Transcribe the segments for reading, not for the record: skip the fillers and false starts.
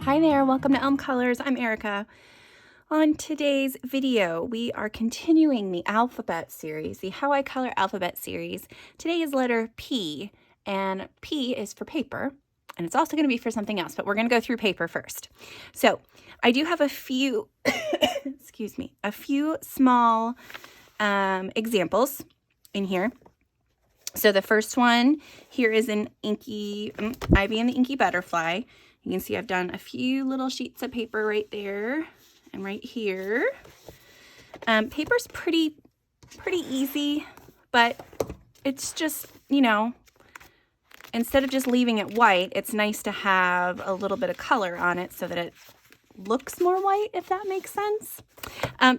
Hi there, welcome to Elm Colors. I'm Erica. On today's video, we are continuing the alphabet series, the How I Color alphabet series. Today is letter P, and P is for paper, and it's also going to be for something else, but we're going to go through paper first. So I do have a few, excuse me, a few small examples in here. So the first one here is an inky Ivy and the Inky Butterfly. You can see I've done a few little sheets of paper right there and right here. Paper's pretty easy, but it's just, you know, instead of just leaving it white, it's nice to have a little bit of color on it so that it looks more white, if that makes sense.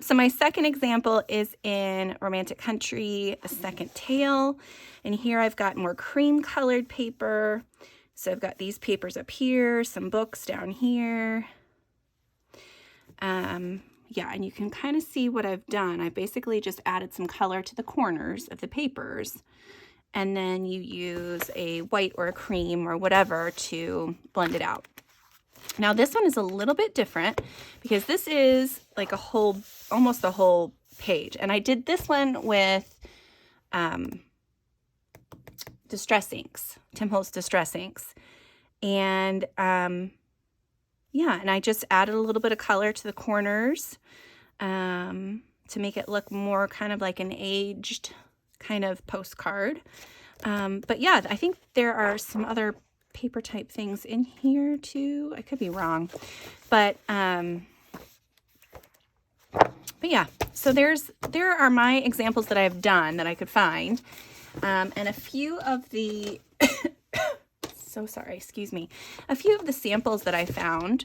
So my second example is in Romantic Country, a second tail. And here I've got more cream colored paper. So I've got these papers up here, some books down here. Yeah, and you can kind of see what I've done. I basically just added some color to the corners of the papers. And then you use a white or a cream or whatever to blend it out. Now this one is a little bit different because this is like a whole, almost the whole page. And I did this one with Distress Inks, Tim Holtz Distress Inks. And yeah, and I just added a little bit of color to the corners to make it look more kind of like an aged kind of postcard. But yeah, I think there are some other paper type things in here too. I could be wrong, but yeah, so there are my examples that I've done that I could find. And a few of the, so sorry, excuse me, a few of the samples that I found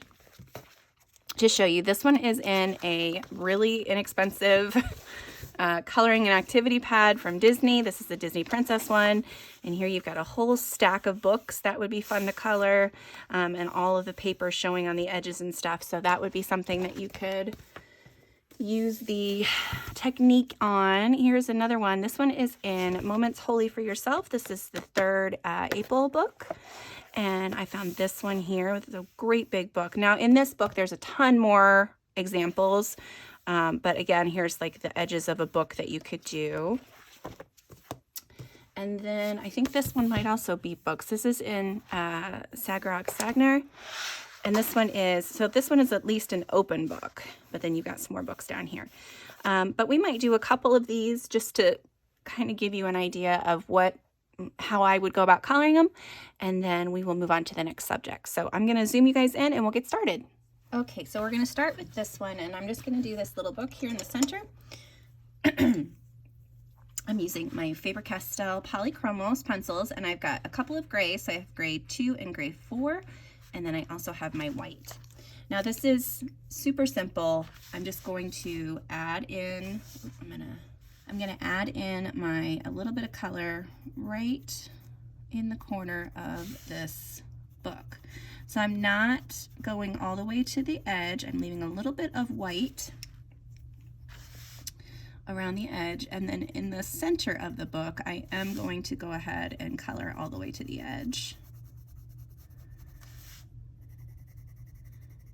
to show you. This one is in a really inexpensive coloring and activity pad from Disney. This is the Disney Princess one. And here you've got a whole stack of books that would be fun to color, and all of the paper showing on the edges and stuff. So that would be something that you could use the technique on. Here's another one. This one is in Moments Wholly for Yourself. This is the third Opal book. And I found this one here. It's a great big book. Now in this book, there's a ton more examples. But again, here's like the edges of a book that you could do. And then I think this one might also be books. This is in Sagarok Sagner. And this one is, so this one is at least an open book, but then you've got some more books down here. But we might do a couple of these just to kind of give you an idea of how I would go about coloring them. And then we will move on to the next subject. So I'm going to zoom you guys in and we'll get started. Okay, so we're going to start with this one, and I'm just going to do this little book here in the center. I'm using my Faber-Castell Polychromos pencils, and I've got a couple of grays. So I have gray 2 and gray 4, and then I also have my white. Now this is super simple. I'm just going to add in, I'm gonna add in a little bit of color right in the corner of this book. So I'm not going all the way to the edge. I'm leaving a little bit of white around the edge, and then in the center of the book I am going to go ahead and color all the way to the edge.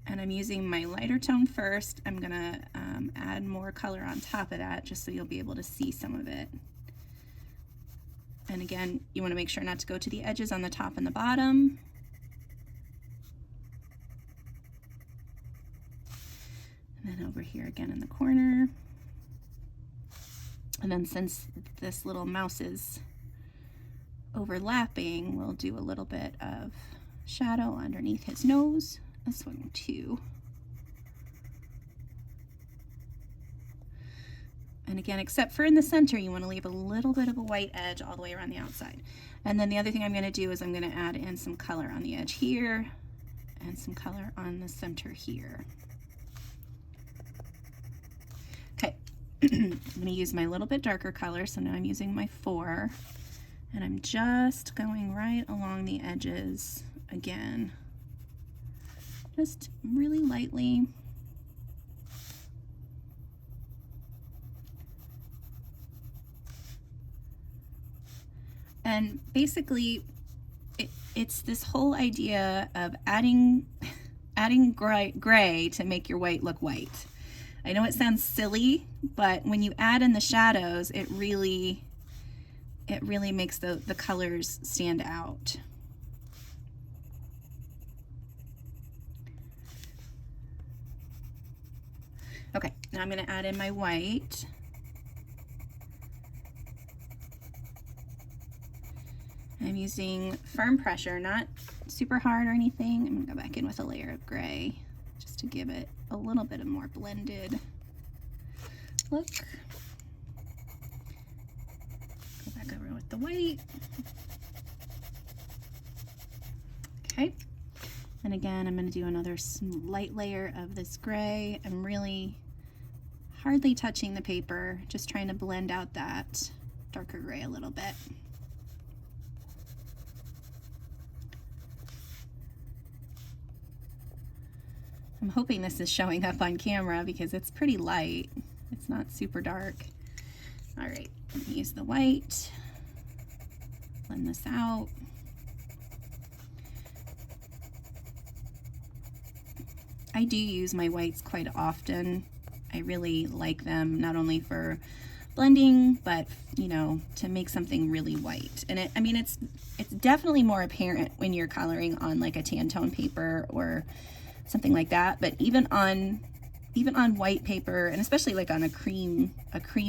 And I'm using my lighter tone first. I'm gonna add more color on top of that just so you'll be able to see some of it. And again, you want to make sure not to go to the edges on the top and the bottom. And then over here again in the corner. And then since this little mouse is overlapping, we'll do a little bit of shadow underneath his nose. This one too. And again, except for in the center, you want to leave a little bit of a white edge all the way around the outside. And then the other thing I'm going to do is I'm going to add in some color on the edge here and some color on the center here. Okay, I'm going to use my little bit darker color. So now I'm using my 4, and I'm just going right along the edges again. Just really lightly. And basically, it's this whole idea of adding adding gray to make your white look white. I know it sounds silly, but when you add in the shadows, it really makes the colors stand out. Okay, now I'm going to add in my white. I'm using firm pressure, not super hard or anything. I'm going to go back in with a layer of gray just to give it a little bit of more blended look. Go back over with the white. Okay. And again, I'm going to do another light layer of this gray. I'm really hardly touching the paper, just trying to blend out that darker gray a little bit. I'm hoping this is showing up on camera because it's pretty light. It's not super dark. All right, let me use the white, blend this out. I do use my whites quite often. I really like them, not only for blending, but you know, to make something really white. And it's definitely more apparent when you're coloring on like a tan tone paper or something like that. But even on white paper, and especially like on a cream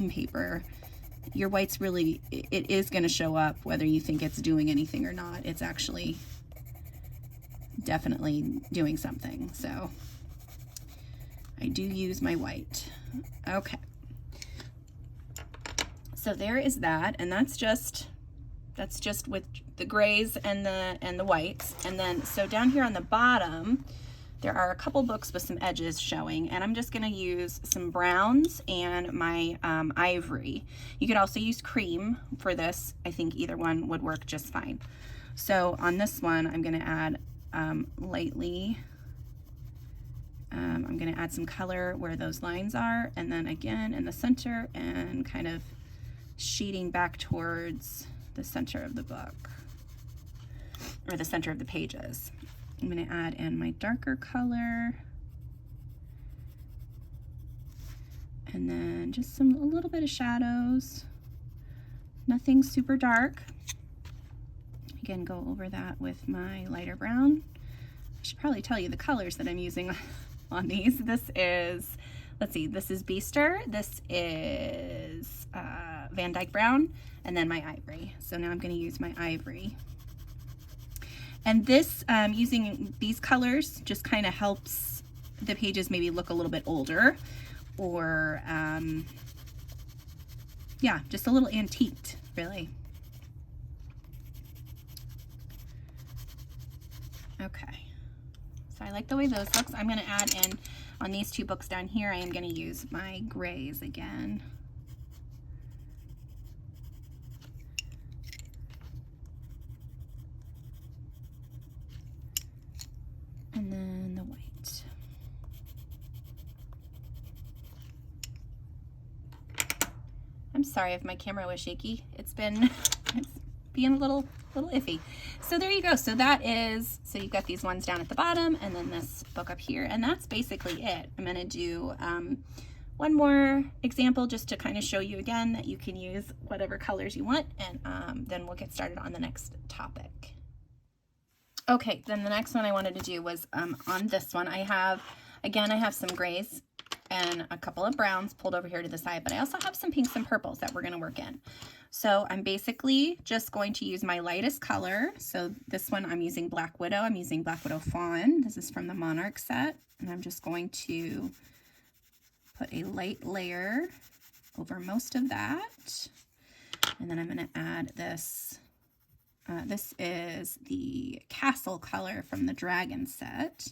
paper, your whites really, it is going to show up whether you think it's doing anything or not. It's actually definitely doing something. So I do use my white. Okay. So there is that, and that's just with the grays and the whites. And then so down here on the bottom, there are a couple books with some edges showing, and I'm just going to use some browns and my ivory. You could also use cream for this. I think either one would work just fine. So on this one, I'm going to add lightly. I'm going to add some color where those lines are, and then again in the center and kind of sheeting back towards the center of the book, or the center of the pages. I'm going to add in my darker color, and then just a little bit of shadows, nothing super dark. Again, go over that with my lighter brown. I should probably tell you the colors that I'm using on these. This is, let's see, this is Beaster, this is Van Dyke Brown, and then my ivory. So now I'm going to use my ivory. And this, using these colors just kind of helps the pages maybe look a little bit older, or yeah, just a little antiqued, really. Okay, so I like the way those looks. I'm going to add in, on these two books down here, I am going to use my grays again. And then the white. I'm sorry if my camera was shaky. It's being a little iffy. So there you go. So that is, so you've got these ones down at the bottom and then this book up here, and that's basically it. I'm going to do one more example just to kind of show you again that you can use whatever colors you want, and then we'll get started on the next topic. Okay, then the next one I wanted to do was on this one. I have some grays and a couple of browns pulled over here to the side, but I also have some pinks and purples that we're going to work in. So I'm basically just going to use my lightest color. So this one I'm using Black Widow. I'm using Black Widow Fawn. This is from the Monarch set. And I'm just going to put a light layer over most of that. And then I'm going to add this. This is the Castle color from the Dragon set.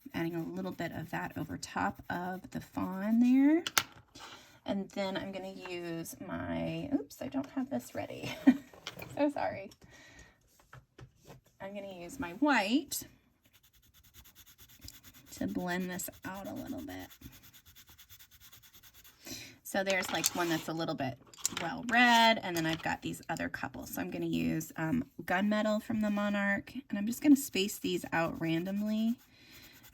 I'm adding a little bit of that over top of the Fawn there. And then I'm going to use my, oops, I don't have this ready. So sorry. I'm going to use my white to blend this out a little bit. So there's like one that's a little bit well red, and then I've got these other couple. So I'm going to use Gunmetal from the Monarch, and I'm just going to space these out randomly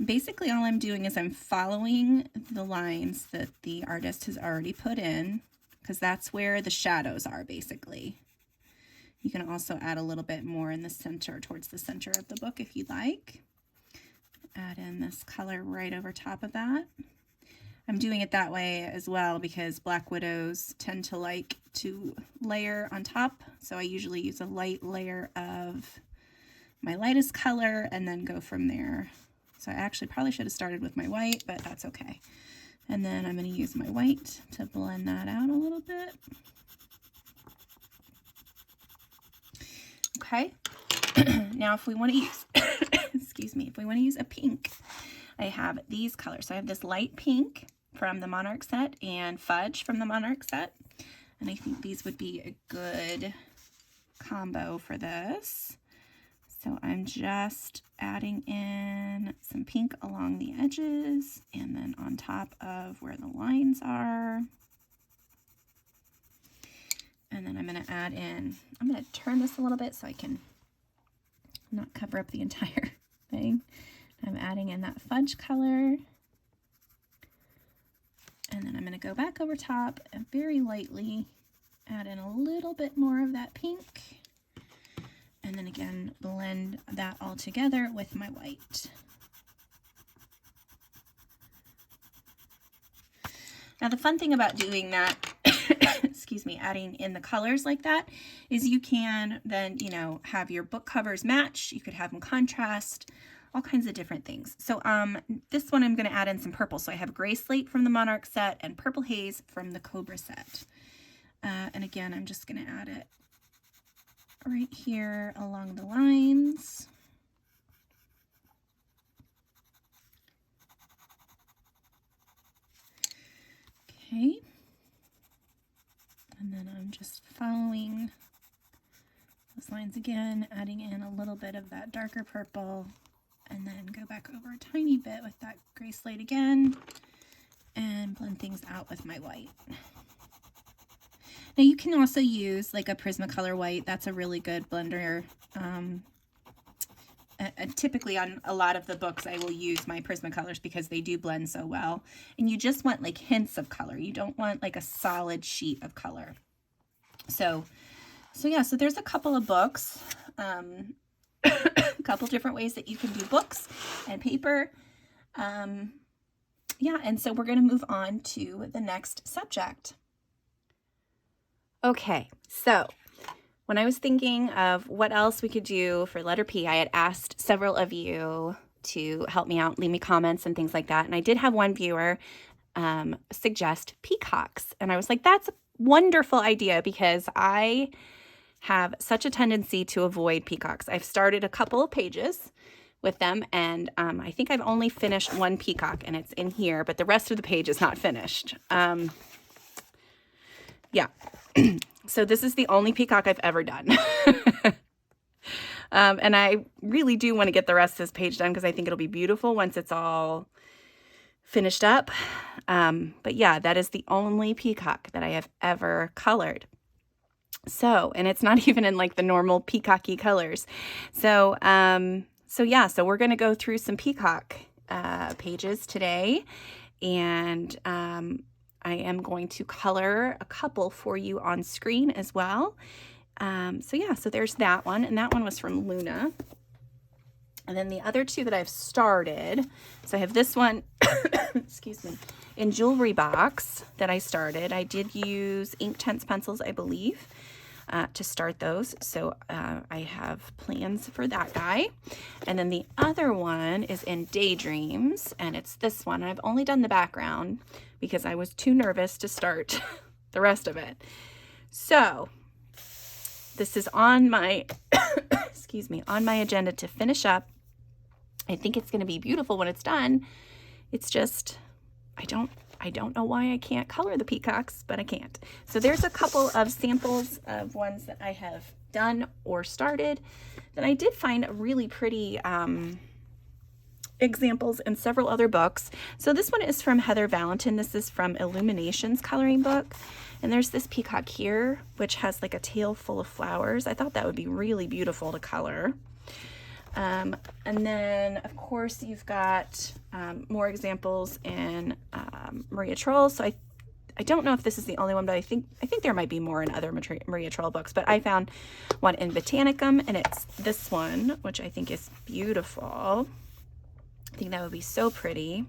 Basically all I'm doing is I'm following the lines that the artist has already put in, because that's where the shadows are basically. You can also add a little bit more in the center, towards the center of the book if you'd like. Add in this color right over top of that. I'm doing it that way as well because black widows tend to like to layer on top. So I usually use a light layer of my lightest color and then go from there. So I actually probably should have started with my white, but that's okay. And then I'm going to use my white to blend that out a little bit. Okay. Now if we want to use, excuse me, if we want to use a pink, I have these colors. So I have this light pink from the Monarch set and Fudge from the Monarch set. And I think these would be a good combo for this. So I'm just adding in some pink along the edges and then on top of where the lines are. And then I'm going to add in, I'm going to turn this a little bit so I can not cover up the entire thing. I'm adding in that Fudge color. And then I'm going to go back over top and very lightly add in a little bit more of that pink. And then again, blend that all together with my white. Now the fun thing about doing that, excuse me, adding in the colors like that is you can then, you know, have your book covers match. You could have them contrast, all kinds of different things. So this one I'm going to add in some purple. So I have gray slate from the Monarch set and purple haze from the Cobra set. And again, I'm just going to add it right here along the lines. Okay. And then I'm just following those lines again, adding in a little bit of that darker purple, and then go back over a tiny bit with that gray slate again, and blend things out with my white. Now you can also use like a Prismacolor white. That's a really good blender. Typically on a lot of the books I will use my Prismacolors because they do blend so well. And you just want like hints of color. You don't want like a solid sheet of color. So yeah, so there's a couple of books, a couple different ways that you can do books and paper. Yeah, and so we're going to move on to the next subject. Okay, so when I was thinking of what else we could do for letter P, I had asked several of you to help me out, leave me comments and things like that. And I did have one viewer suggest peacocks. And I was like, that's a wonderful idea because I have such a tendency to avoid peacocks. I've started a couple of pages with them, and I think I've only finished one peacock, and it's in here, but the rest of the page is not finished. Yeah. So this is the only peacock I've ever done. And I really do want to get the rest of this page done because I think it'll be beautiful once it's all finished up. But yeah, that is the only peacock that I have ever colored. So, and it's not even in like the normal peacocky colors. So, yeah, so we're going to go through some peacock pages today, and I am going to color a couple for you on screen as well. So yeah, so there's that one, and that one was from Luna. And then the other two that I've started, so I have this one, excuse me, in Jewelry Box that I started. I did use Inktense pencils, I believe, to start those. So I have plans for that guy. And then the other one is in Daydreams, and it's this one. I've only done the background because I was too nervous to start the rest of it. So this is on my, excuse me, on my agenda to finish up. I think it's going to be beautiful when it's done. It's just, I don't know why I can't color the peacocks, but I can't. So there's a couple of samples of ones that I have done or started that I did find really pretty examples in several other books. So this one is from Heather Valentin. This is from Illuminations coloring book. And there's this peacock here, which has like a tail full of flowers. I thought that would be really beautiful to color. And then, of course, you've got more examples in Maria Troll. So I don't know if this is the only one, but I think there might be more in other Maria Troll books. But I found one in Botanicum, and it's this one, which I think is beautiful. I think that would be so pretty.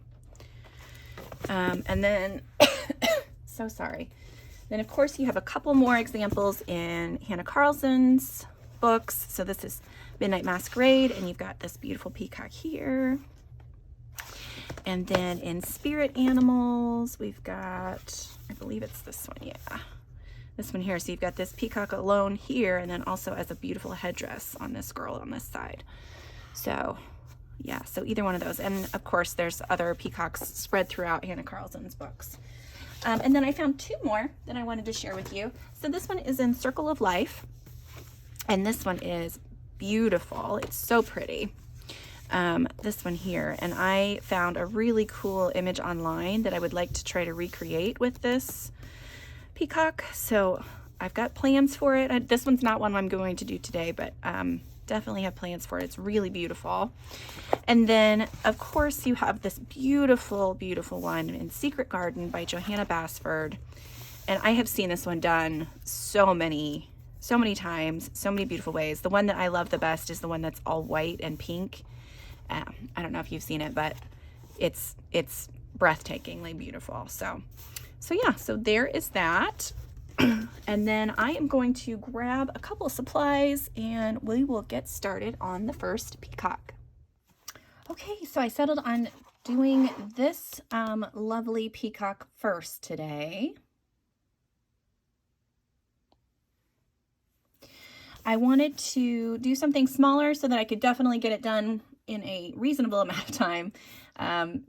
And then, so sorry. Then, of course, you have a couple more examples in Hannah Carlson's books. So this is Midnight Masquerade, and you've got this beautiful peacock here. And then in Spirit Animals, we've got, I believe it's this one, yeah. This one here. So you've got this peacock alone here, and then also as a beautiful headdress on this girl on this side. So yeah, so either one of those. And of course, there's other peacocks spread throughout Hannah Carlson's books. And then I found two more that I wanted to share with you. So this one is in Circle of Life, and this one is beautiful. It's so pretty. This one here, and I found a really cool image online that I would like to try to recreate with this peacock. So I've got plans for it. This one's not one I'm going to do today, but definitely have plans for it. It's really beautiful. And then, of course, you have this beautiful, beautiful one in Secret Garden by Johanna Basford. And I have seen this one done so many times, so many beautiful ways. The one that I love the best is the one that's all white and pink. I don't know if you've seen it, but it's breathtakingly beautiful. So yeah, so there is that. And then I am going to grab a couple of supplies and we will get started on the first peacock. Okay, so I settled on doing this lovely peacock first today. I wanted to do something smaller so that I could definitely get it done in a reasonable amount of time,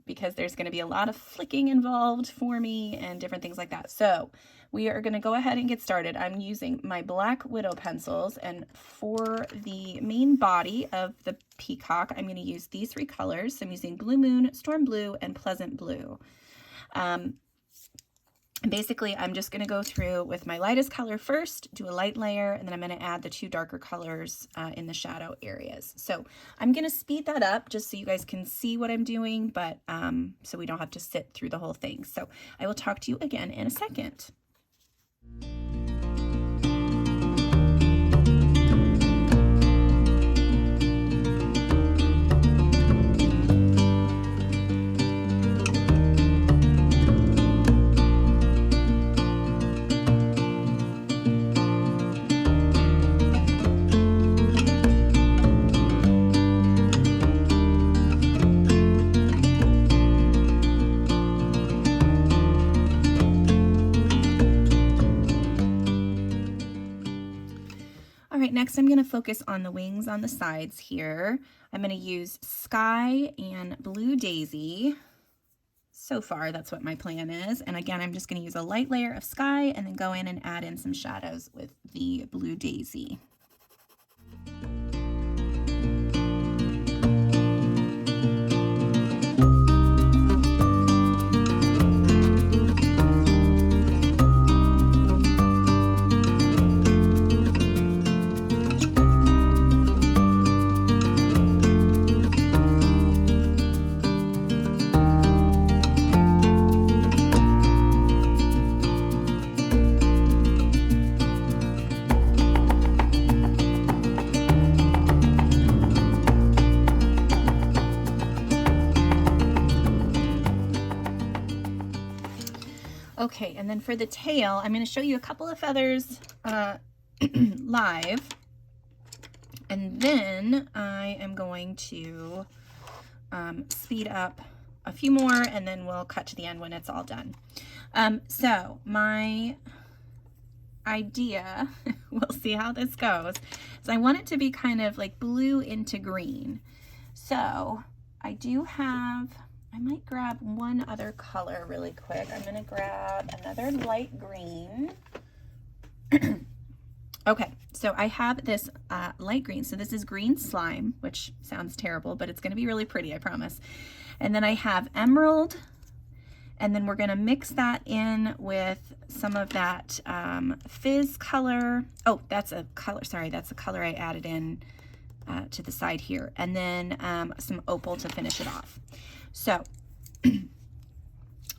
because there's going to be a lot of flicking involved for me and different things like that. So we are going to go ahead and get started. I'm using my Black Widow pencils, and for the main body of the peacock, I'm going to use these three colors. I'm using Blue Moon, Storm Blue, and Pleasant Blue. Basically, I'm just going to go through with my lightest color first, do a light layer, and then I'm going to add the two darker colors in the shadow areas. So I'm going to speed that up just so you guys can see what I'm doing, but so we don't have to sit through the whole thing. So I will talk to you again in a second. Next, I'm going to focus on the wings on the sides here. I'm going to use Skye and Blue Daisy. So far, that's what my plan is. And again, I'm just going to use a light layer of Skye and then go in and add in some shadows with the Blue Daisy. Okay, and then for the tail, I'm going to show you a couple of feathers live, and then I am going to speed up a few more, and then we'll cut to the end when it's all done. So my idea, we'll see how this goes, is I want it to be kind of like blue into green. So I do have, I might grab one other color really quick. I'm going to grab another light green. Okay, so I have this light green. So this is green slime, which sounds terrible, but it's going to be really pretty, I promise. And then I have emerald, and then we're going to mix that in with some of that Fizz color. Oh, that's a color, sorry, that's a color I added in to the side here, and then some opal to finish it off. So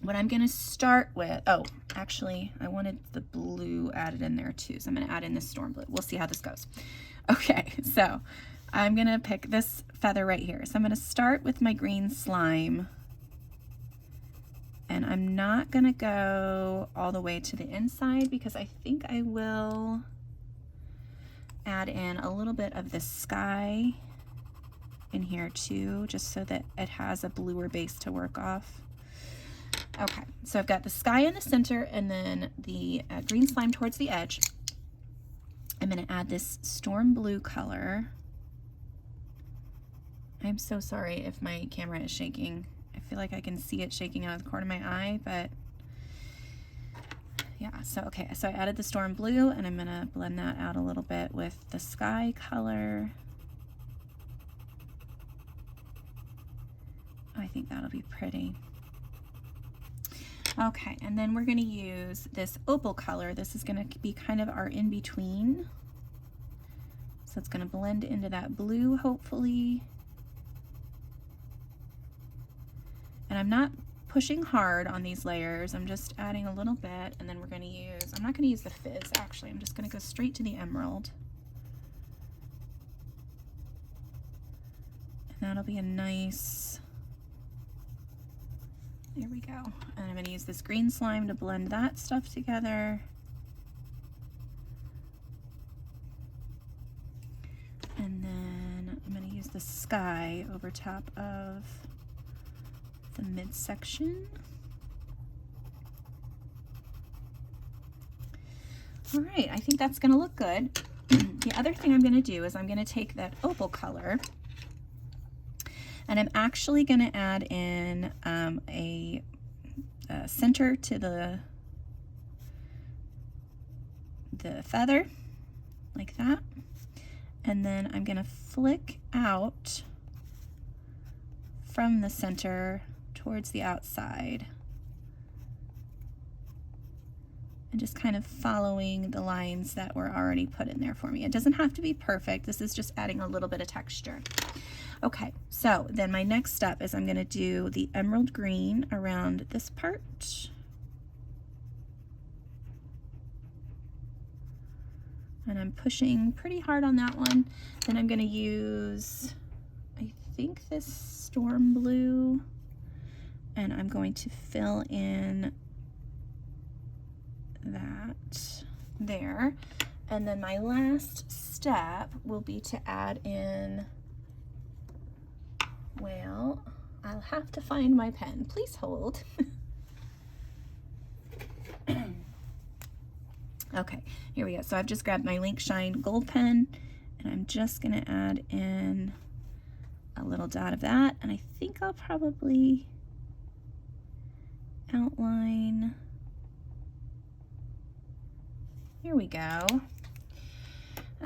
what I'm going to start with, oh, actually, I wanted the blue added in there too, so I'm going to add in this storm blue. We'll see how this goes. Okay, so I'm going to pick this feather right here. So I'm going to start with my green slime, and I'm not going to go all the way to the inside because I think I will add in a little bit of the Skye in here too, just so that it has a bluer base to work off. Okay, so I've got the Skye in the center and then the green slime towards the edge. I'm going to add this storm blue color. I'm so sorry if my camera is shaking. I feel like I can see it shaking out of the corner of my eye, but yeah, so okay, so I added the storm blue and I'm going to blend that out a little bit with the Skye color. I think that'll be pretty. Okay, and then we're going to use this opal color. This is going to be kind of our in-between. So it's going to blend into that blue, hopefully. And I'm not pushing hard on these layers. I'm just adding a little bit, and then we're going to use, I'm not going to use the Fizz, actually. I'm just going to go straight to the emerald. And that'll be a nice... There we go. And I'm going to use this green slime to blend that stuff together. And then I'm going to use the Skye over top of the midsection. All right, I think that's going to look good. The other thing I'm going to do is I'm going to take that opal color, and I'm actually going to add in a center to the feather, like that. And then I'm going to flick out from the center towards the outside. And just kind of following the lines that were already put in there for me. It doesn't have to be perfect. This is just adding a little bit of texture. Okay, so then my next step is I'm going to do the emerald green around this part. And I'm pushing pretty hard on that one. Then I'm going to use, I think, this storm blue, and I'm going to fill in that there. And then my last step will be to add in, well, I'll have to find my pen. Please hold. Okay, here we go. So I've just grabbed my Linc Shine gold pen, and I'm just going to add in a little dot of that, and I think I'll probably outline. Here we go. I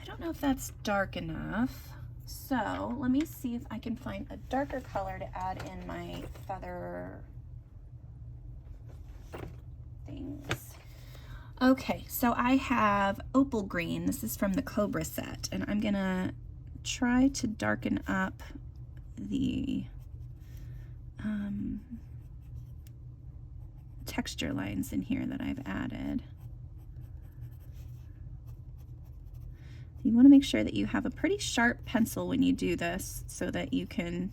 don't know if that's dark enough, so let me see if I can find a darker color to add in my feather things. Okay, so I have opal green. This is from the Cobra set, and I'm gonna try to darken up the texture lines in here that I've added. You want to make sure that you have a pretty sharp pencil when you do this so that you can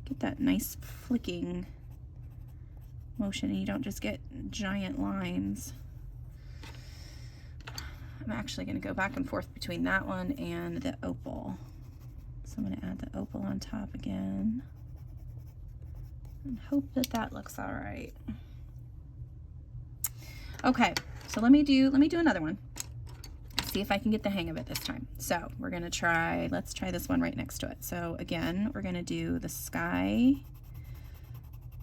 get that nice flicking motion and you don't just get giant lines. I'm actually going to go back and forth between that one and the opal. So I'm going to add the opal on top again and hope that that looks all right. Okay, so let me do another one. See if I can get the hang of it this time. So we're gonna try, let's try this one right next to it. So again, we're gonna do the Skye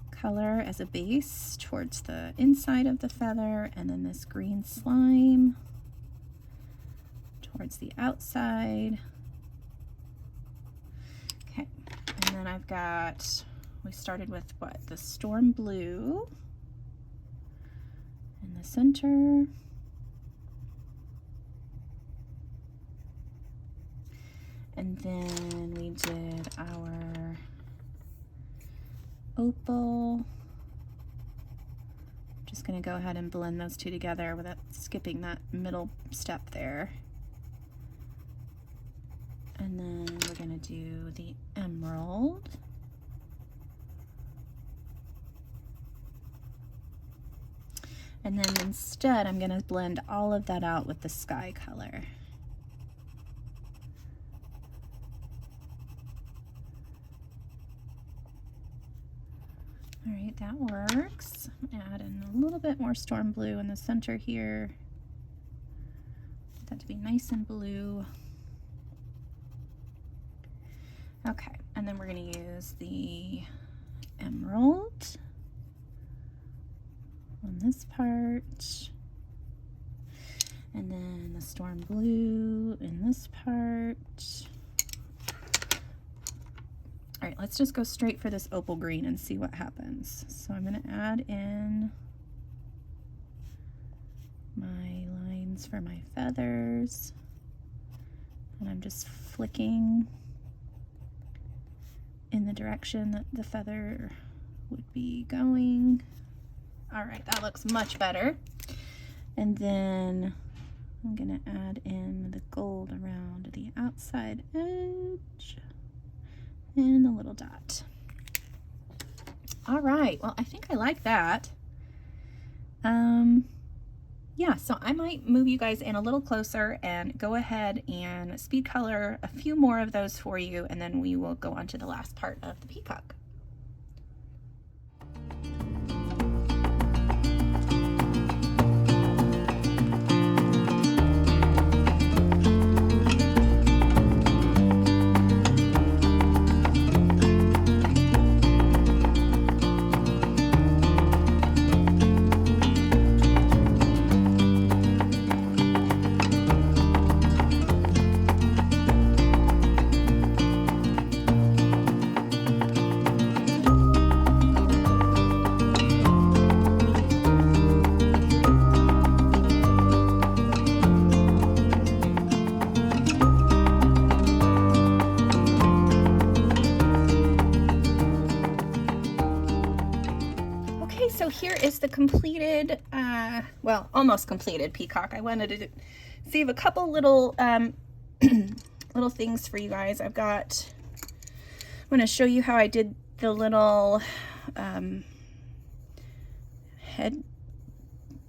color as a base towards the inside of the feather, and then this green slime towards the outside. Okay, and then I've got, we started with what? The storm blue in the center. And then we did our Opal. Just going to go ahead and blend those two together without skipping that middle step there. And then we're going to do the emerald. And then instead, I'm going to blend all of that out with the Skye color. All right, that works. Add in a little bit more storm blue in the center here. Want that to be nice and blue. Okay, and then we're going to use the emerald on this part, and then the storm blue in this part. All right, let's just go straight for this opal green and see what happens. So I'm going to add in my lines for my feathers, and I'm just flicking in the direction that the feather would be going. All right, that looks much better. And then I'm gonna add in the gold around the outside edge and the little dot. All right, well, I think I like that. Yeah, so I might move you guys in a little closer and go ahead and speed color a few more of those for you, and then we will go on to the last part of the peacock. So here is the completed, well, almost completed peacock. I wanted to save a couple little little things for you guys. I'm going to show you how I did the little head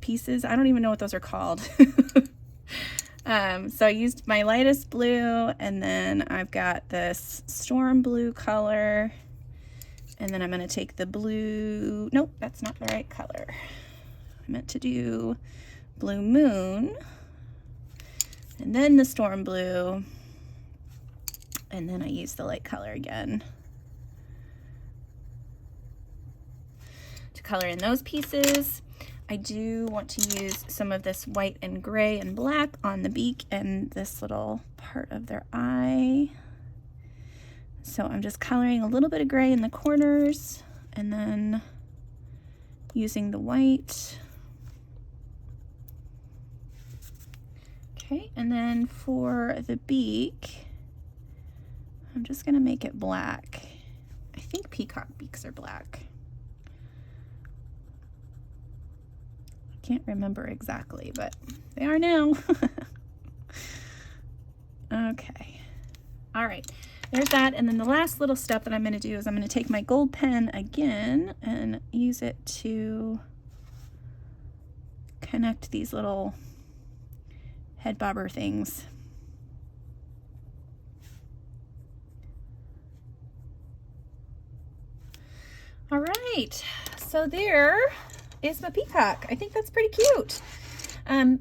pieces. I don't even know what those are called. So I used my lightest blue, and then I've got this storm blue color. And then I'm going to take the blue, nope, that's not the right color. I meant to do blue moon, and then the storm blue, and then I use the light color again to color in those pieces. I do want to use some of this white and gray and black on the beak and this little part of their eye. So I'm just coloring a little bit of gray in the corners and then using the white. Okay, and then for the beak, I'm just gonna make it black. I think peacock beaks are black. I can't remember exactly, but they are now. Okay, all right. There's that, and then the last little step that I'm going to do is I'm going to take my gold pen again and use it to connect these little head bobber things. All right, so there is my peacock. I think that's pretty cute. I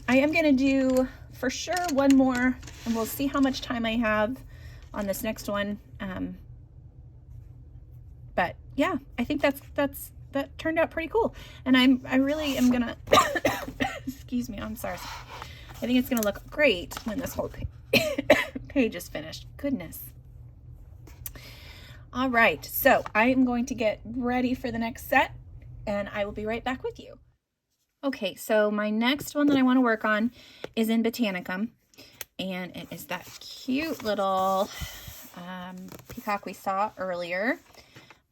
am going to do for sure one more, and we'll see how much time I have on this next one. But yeah, I think that turned out pretty cool. And I really am gonna excuse me, I'm sorry. I think it's gonna look great when this whole page is finished. Goodness. All right, so I am going to get ready for the next set, and I will be right back with you. Okay, so my next one that I want to work on is in Botanicum. And it is that cute little peacock we saw earlier.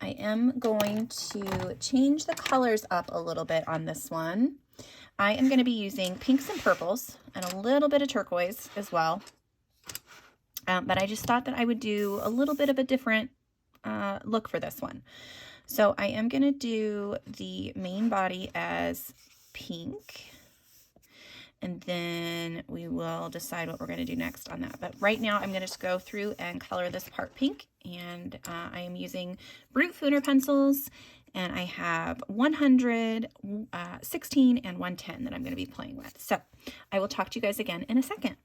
I am going to change the colors up a little bit on this one. I am going to be using pinks and purples and a little bit of turquoise as well. But I just thought that I would do a little bit of a different look for this one. So I am going to do the main body as pink. And then we will decide what we're going to do next on that. But right now I'm going to just go through and color this part pink. And I am using Brutfuner pencils. And I have 100, 16, and 110 that I'm going to be playing with. So I will talk to you guys again in a second.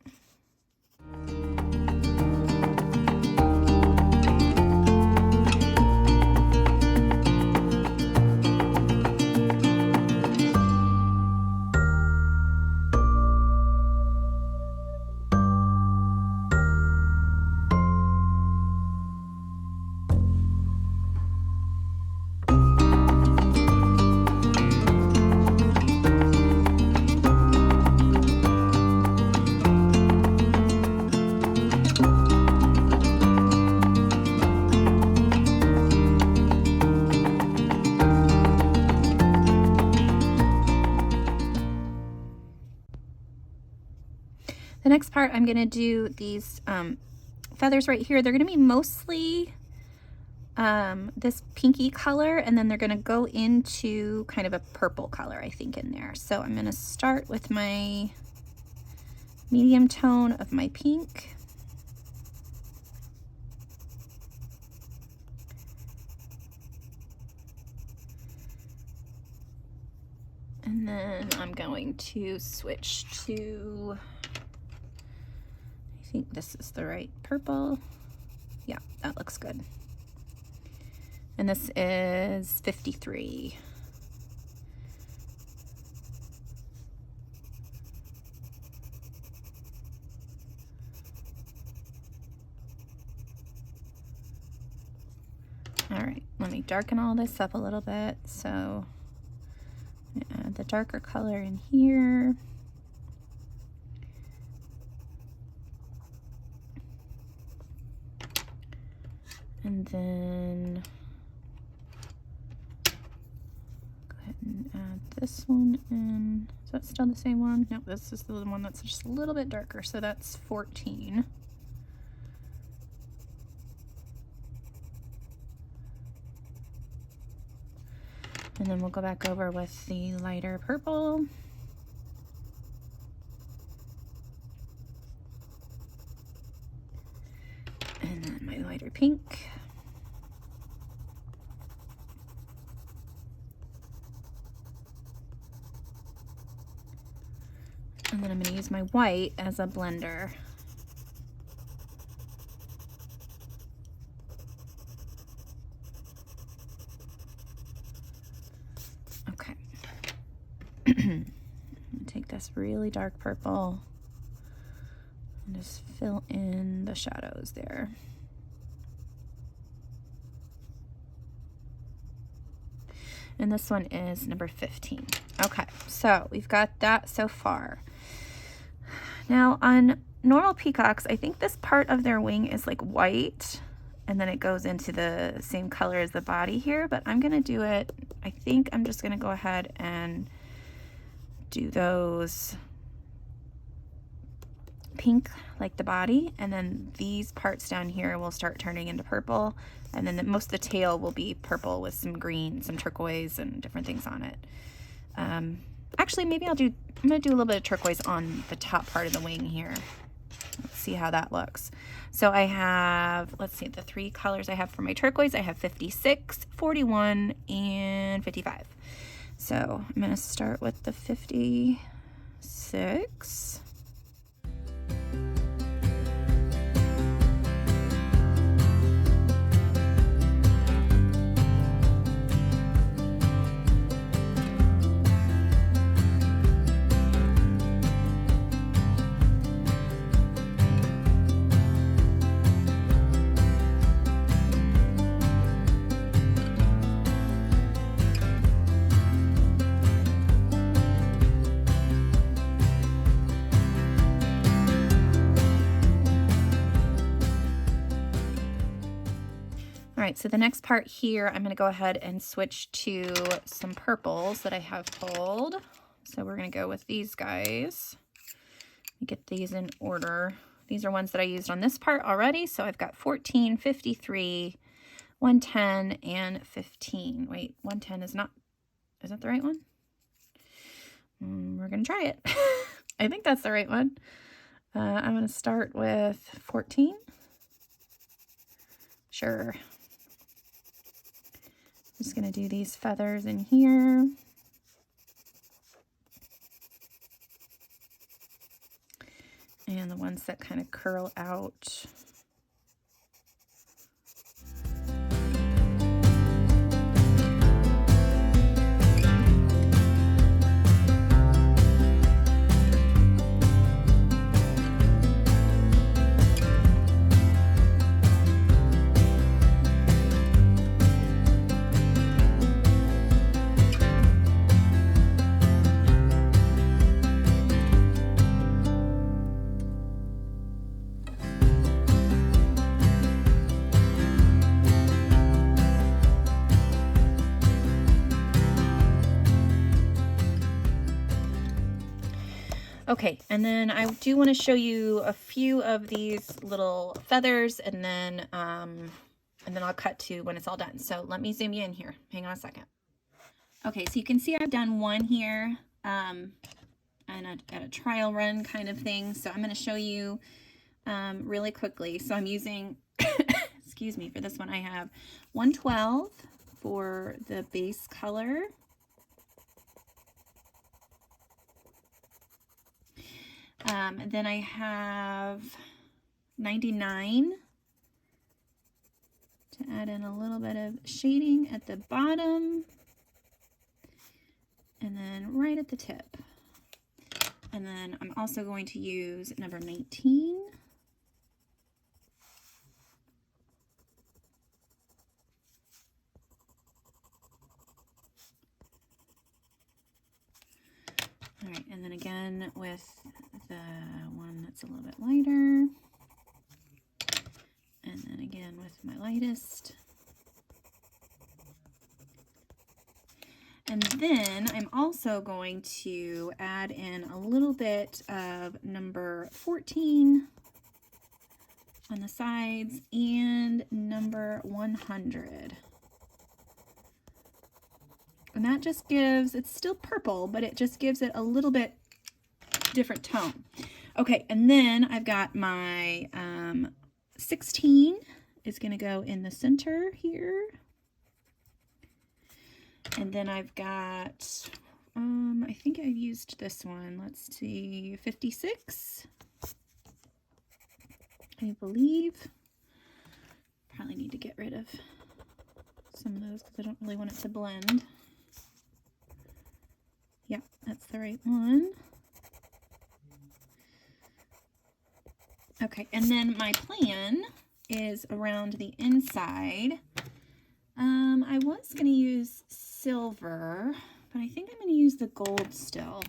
The next part, I'm going to do these feathers right here. They're going to be mostly this pinky color, and then they're going to go into kind of a purple color, I think, in there. So I'm going to start with my medium tone of my pink. And then I'm going to switch to, I think this is the right purple. Yeah, that looks good. And this is 53. All right, let me darken all this up a little bit. So add the darker color in here. And then go ahead and add this one in. Is that still the same one? No, this is the one that's just a little bit darker. So that's 14. And then we'll go back over with the lighter purple. And then my lighter pink. And then I'm going to use my white as a blender. Okay. Take this really dark purple and just fill in the shadows there. And this one is number 15. Okay, so we've got that so far. Now on normal peacocks, I think this part of their wing is like white, and then it goes into the same color as the body here, but I'm gonna do it, I think I'm just gonna go ahead and do those pink like the body, and then these parts down here will start turning into purple, and then most of the tail will be purple with some green, some turquoise, and different things on it. Actually, maybe I'm gonna do a little bit of turquoise on the top part of the wing here. Let's see how that looks. So I have, let's see, the three colors I have for my turquoise. I have 56, 41, and 55. So I'm gonna start with the 56. right, so the next part here, I'm going to go ahead and switch to some purples that I have pulled. So we're going to go with these guys. Get these in order. These are ones that I used on this part already. So I've got 14, 53, 110, and 15. Wait, 110 is not, is that the right one? We're going to try it. I think that's the right one. I'm going to start with 14. Sure. Just going to do these feathers in here. And the ones that kind of curl out. Okay, and then I do want to show you a few of these little feathers, and then I'll cut to when it's all done. So let me zoom you in here. Hang on a second. Okay, so you can see I've done one here, and at a trial run kind of thing. So I'm going to show you really quickly. So I'm using, excuse me, for this one I have 112 for the base color. Then I have 99 to add in a little bit of shading at the bottom, and then right at the tip. And then I'm also going to use number 19. All right, and then again with the one that's a little bit lighter. And then again with my lightest. And then I'm also going to add in a little bit of number 14 on the sides and number 100. And that just gives, it's still purple, but it just gives it a little bit different tone. Okay, and then I've got my 16 is going to go in the center here. And then I've got, I think I've used this one. Let's see, 56, I believe. Probably need to get rid of some of those because I don't really want it to blend. Yep, that's the right one. Okay, and then my plan is around the inside. I was going to use silver, but I think I'm going to use the gold still.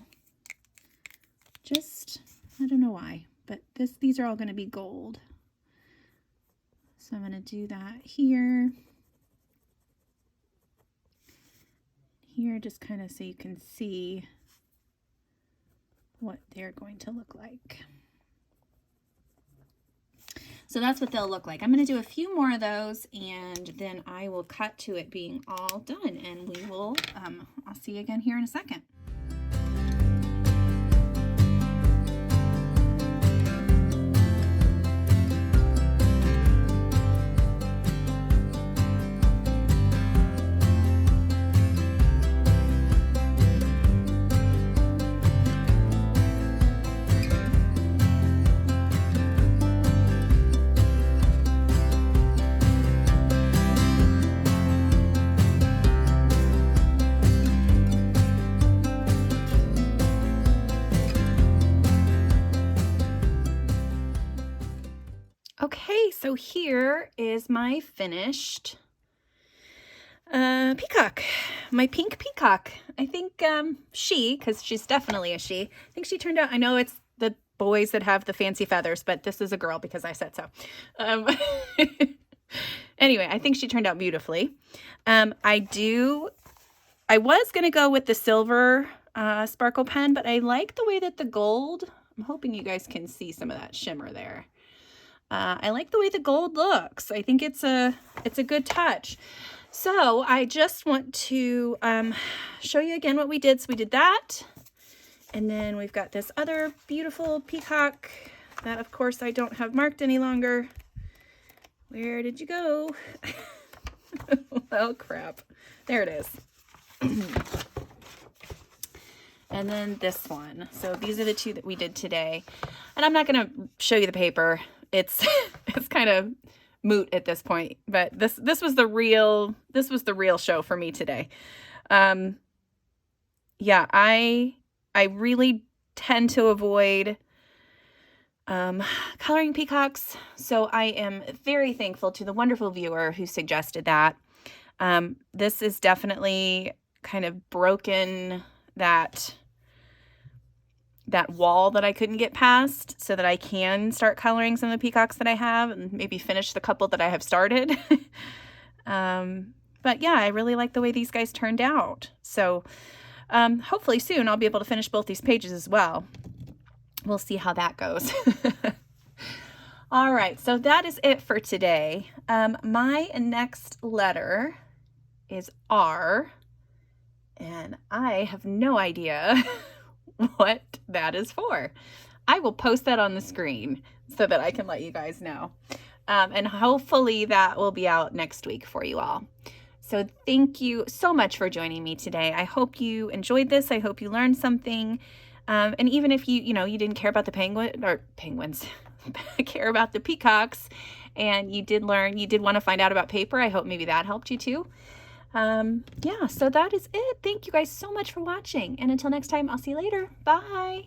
Just, I don't know why, but these are all going to be gold. So I'm going to do that here. Here, just kind of so you can see what they're going to look like. So that's what they'll look like. I'm going to do a few more of those, and then I will cut to it being all done, and we will, I'll see you again here in a second. Okay, so here is my finished peacock, my pink peacock. I think because she's definitely a she. I think she turned out, I know it's the boys that have the fancy feathers, but this is a girl because I said so. Anyway, I think she turned out beautifully. I was going to go with the silver sparkle pen, but I like the way that the gold, I'm hoping you guys can see some of that shimmer there. I like the way the gold looks. I think it's a good touch. So I just want to show you again what we did. So we did that. And then we've got this other beautiful peacock that, of course, I don't have marked any longer. Where did you go? Oh, crap. There it is. And then this one. So these are the two that we did today. And I'm not going to show you the paper. It's kind of moot at this point, but this was the real show for me today. Yeah, I really tend to avoid coloring peacocks, so I am very thankful to the wonderful viewer who suggested that. This is definitely kind of broken that wall that I couldn't get past, so that I can start coloring some of the peacocks that I have and maybe finish the couple that I have started. But yeah, I really like the way these guys turned out. So hopefully soon I'll be able to finish both these pages as well. We'll see how that goes. All right, so that is it for today. My next letter is R, and I have no idea what that is for. I will post that on the screen so that I can let you guys know. And hopefully that will be out next week for you all. So thank you so much for joining me today. I hope you enjoyed this. I hope you learned something. And even if you didn't care about the penguins, care about the peacocks, and you did want to find out about paper, I hope maybe that helped you too. Yeah, so that is it. Thank you guys so much for watching. And until next time, I'll see you later. Bye.